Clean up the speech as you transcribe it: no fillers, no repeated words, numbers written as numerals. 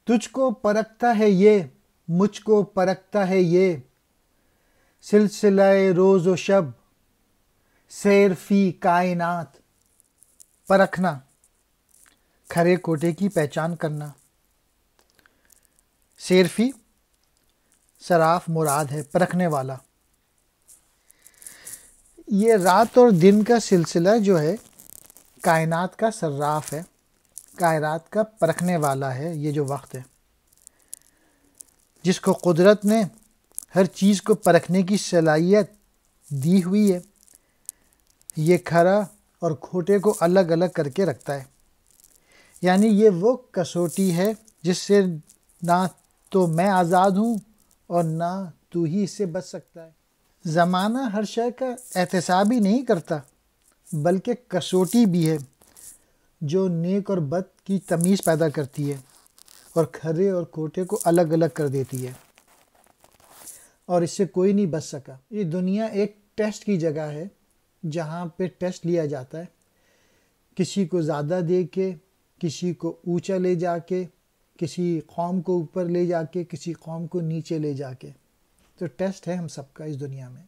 تجھ کو پرکھتا ہے یہ، مجھ کو پرکھتا ہے یہ، سلسلہ روز و شب سیر فی کائنات۔ پرکھنا، کھرے کھوٹے کی پہچان کرنا۔ سیر فی صراف مراد ہے، پرکھنے والا۔ یہ رات اور دن کا سلسلہ جو ہے کائنات کا صراف ہے، کائنات کا پرکھنے والا ہے۔ یہ جو وقت ہے جس کو قدرت نے ہر چیز کو پرکھنے کی صلاحیت دی ہوئی ہے، یہ کھرا اور کھوٹے کو الگ الگ کر کے رکھتا ہے۔ یعنی یہ وہ کسوٹی ہے جس سے نہ تو میں آزاد ہوں اور نہ تو ہی اس سے بچ سکتا ہے۔ زمانہ ہر شے کا احتساب ہی نہیں کرتا، بلکہ کسوٹی بھی ہے جو نیک اور بد کی تمیز پیدا کرتی ہے اور کھرے اور کھوٹے کو الگ الگ کر دیتی ہے، اور اس سے کوئی نہیں بچ سکا۔ یہ دنیا ایک ٹیسٹ کی جگہ ہے جہاں پہ ٹیسٹ لیا جاتا ہے، کسی کو زیادہ دے کے، کسی کو اونچا لے جا کے، کسی قوم کو اوپر لے جا کے، کسی قوم کو نیچے لے جا کے۔ تو ٹیسٹ ہے ہم سب کا اس دنیا میں۔